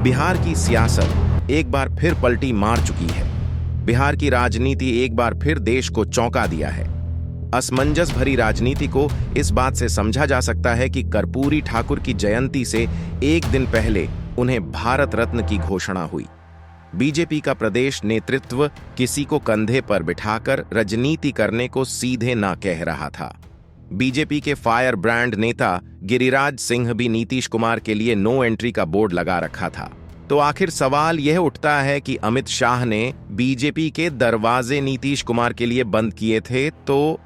बिहार की सियासत एक बार फिर पलटी मार चुकी है। बिहार की राजनीति एक बार फिर देश को चौंका दिया है। असमंजस भरी राजनीति को इस बात से समझा जा सकता है कि कर्पूरी ठाकुर की जयंती से एक दिन पहले उन्हें भारत रत्न की घोषणा हुई। बीजेपी का प्रदेश नेतृत्व किसी को कंधे पर बिठाकर राजनीति करने को सीधे ना कह रहा था। बीजेपी के फायर ब्रांड नेता गिरिराज सिंह भी नीतीश कुमार के लिए नो एंट्री का बोर्ड लगा रखा था। तो आखिर सवाल यह उठता है कि अमित शाह ने बीजेपी के दरवाजे नीतीश कुमार के लिए बंद किए थे, तो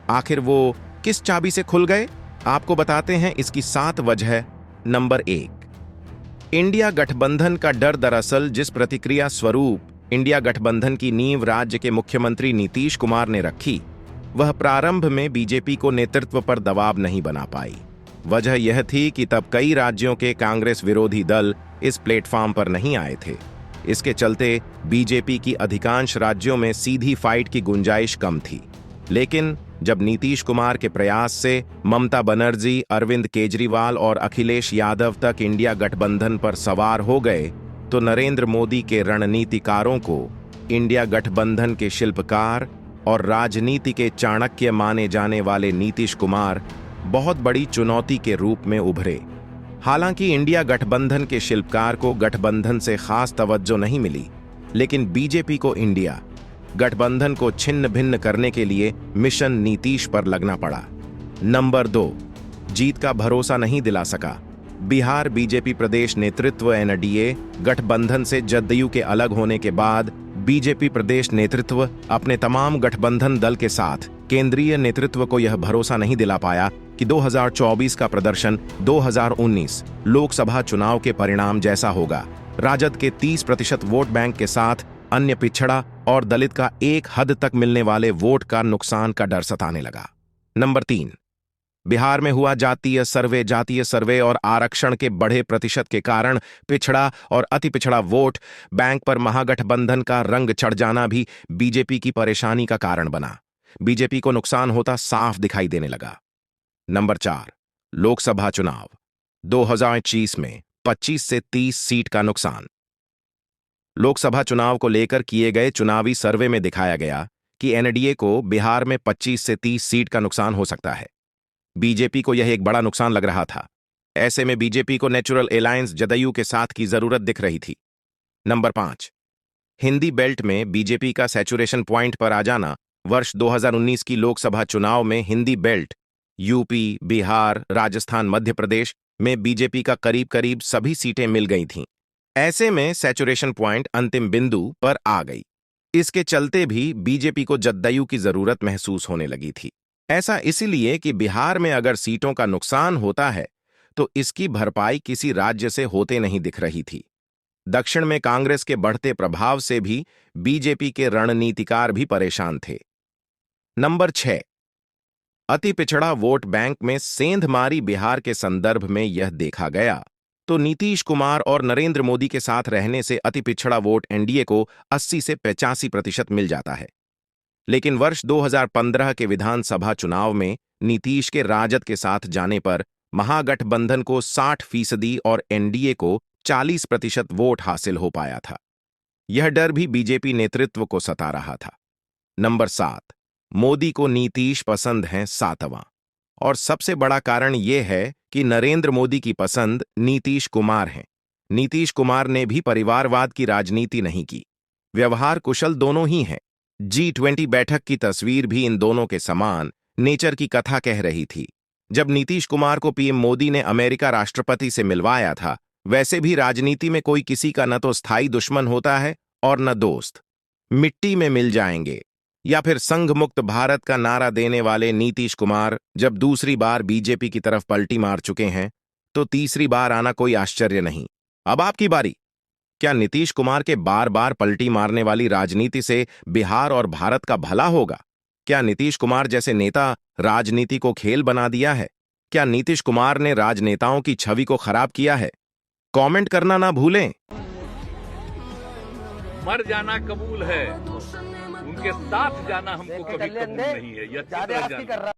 आखिर वो किस चाबी से खुल गए? आपको बताते हैं इसकी 7 वजह। नंबर 1, इंडिया गठबंधन का डर। दरअसल जिस प्रतिक्रिया स्वरूप इंडिया गठबंधन की नींव राज्य के मुख्यमंत्री नीतीश कुमार ने रखी, वह प्रारंभ में बीजेपी को नेतृत्व पर दबाव नहीं बना पाई। वजह यह थी कि तब कई राज्यों के कांग्रेस विरोधी दल इस प्लेटफॉर्म पर नहीं आए थे। इसके चलते बीजेपी की अधिकांश राज्यों में सीधी फाइट की गुंजाइश कम थी। लेकिन जब नीतीश कुमार के प्रयास से ममता बनर्जी, अरविंद केजरीवाल और अखिलेश यादव तक इंडिया गठबंधन पर सवार हो गए, तो नरेंद्र मोदी के रणनीतिकारों को इंडिया गठबंधन के शिल्पकार और राजनीति के चाणक्य माने जाने वाले नीतीश कुमार बहुत बड़ी चुनौती के रूप में उभरे। हालांकि इंडिया गठबंधन के शिल्पकार को गठबंधन से खास तवज्जो नहीं मिली, लेकिन बीजेपी को इंडिया गठबंधन को छिन्न भिन्न करने के लिए मिशन नीतीश पर लगना पड़ा। नंबर 2, जीत का भरोसा नहीं दिला सका। बिहार बीजेपी प्रदेश नेतृत्व एनडीए गठबंधन से जदयू के अलग होने के बाद बीजेपी प्रदेश नेतृत्व अपने तमाम गठबंधन दल के साथ केंद्रीय नेतृत्व को यह भरोसा नहीं दिला पाया कि 2024 का प्रदर्शन 2019 लोकसभा चुनाव के परिणाम जैसा होगा। राजद के 30% वोट बैंक के साथ अन्य पिछड़ा और दलित का एक हद तक मिलने वाले वोट का नुकसान का डर सताने लगा। नंबर 3, बिहार में हुआ जातीय सर्वे और आरक्षण के बढ़े प्रतिशत के कारण पिछड़ा और अति पिछड़ा वोट बैंक पर महागठबंधन का रंग चढ़ जाना भी बीजेपी की परेशानी का कारण बना। बीजेपी को नुकसान होता साफ दिखाई देने लगा। नंबर 4, लोकसभा चुनाव 2021 में 25 से 30 सीट का नुकसान। लोकसभा चुनाव को लेकर किए गए चुनावी सर्वे में दिखाया गया कि एनडीए को बिहार में 25 से 30 सीट का नुकसान हो सकता है। बीजेपी को यह एक बड़ा नुकसान लग रहा था। ऐसे में बीजेपी को नेचुरल अलायंस जदयू के साथ की जरूरत दिख रही थी। नंबर 5, हिंदी बेल्ट में बीजेपी का सैचुरेशन पॉइंट पर आ जाना। वर्ष 2019 की लोकसभा चुनाव में हिंदी बेल्ट यूपी, बिहार, राजस्थान, मध्य प्रदेश में बीजेपी का करीब करीब सभी सीटें मिल गई थीं। ऐसे में सैचुरेशन पॉइंट अंतिम बिंदु पर आ गई। इसके चलते भी बीजेपी को जदयू की जरूरत महसूस होने लगी थी। ऐसा इसलिए कि बिहार में अगर सीटों का नुकसान होता है तो इसकी भरपाई किसी राज्य से होते नहीं दिख रही थी। दक्षिण में कांग्रेस के बढ़ते प्रभाव से भी बीजेपी के रणनीतिकार भी परेशान थे। नंबर 6, अति पिछड़ा वोट बैंक में सेंधमारी। बिहार के संदर्भ में यह देखा गया तो नीतीश कुमार और नरेंद्र मोदी के साथ रहने से अति पिछड़ा वोट एनडीए को 80 से 85% मिल जाता है। लेकिन वर्ष 2015 के विधानसभा चुनाव में नीतीश के राजद के साथ जाने पर महागठबंधन को 60% और एनडीए को 40% वोट हासिल हो पाया था। यह डर भी बीजेपी नेतृत्व को सता रहा था। नंबर 7, मोदी को नीतीश पसंद हैं 7वां। और सबसे बड़ा कारण यह है कि नरेंद्र मोदी की पसंद नीतीश कुमार हैं। नीतीश कुमार ने भी परिवारवाद की राजनीति नहीं की। व्यवहार कुशल दोनों ही हैं। G20 बैठक की तस्वीर भी इन दोनों के समान नेचर की कथा कह रही थी। जब नीतीश कुमार को पीएम मोदी ने अमेरिका राष्ट्रपति से मिलवाया था, वैसे भी राजनीति में कोई किसी का न तो स्थायी दुश्मन होता है और न दोस्त। मिट्टी में मिल जाएंगे। या फिर संघ मुक्त भारत का नारा देने वाले नीतीश कुमार जब दूसरी बार बीजेपी की तरफ पलटी मार चुके हैं, तो तीसरी बार आना कोई आश्चर्य नहीं। अब आपकी बारी। क्या नीतीश कुमार के बार बार पलटी मारने वाली राजनीति से बिहार और भारत का भला होगा? क्या नीतीश कुमार जैसे नेता राजनीति को खेल बना दिया है? क्या नीतीश कुमार ने राजनेताओं की छवि को खराब किया है? कमेंट करना ना भूलें। मर जाना कबूल है, उनके साथ जाना हमको कभी कबूल नहीं है। यह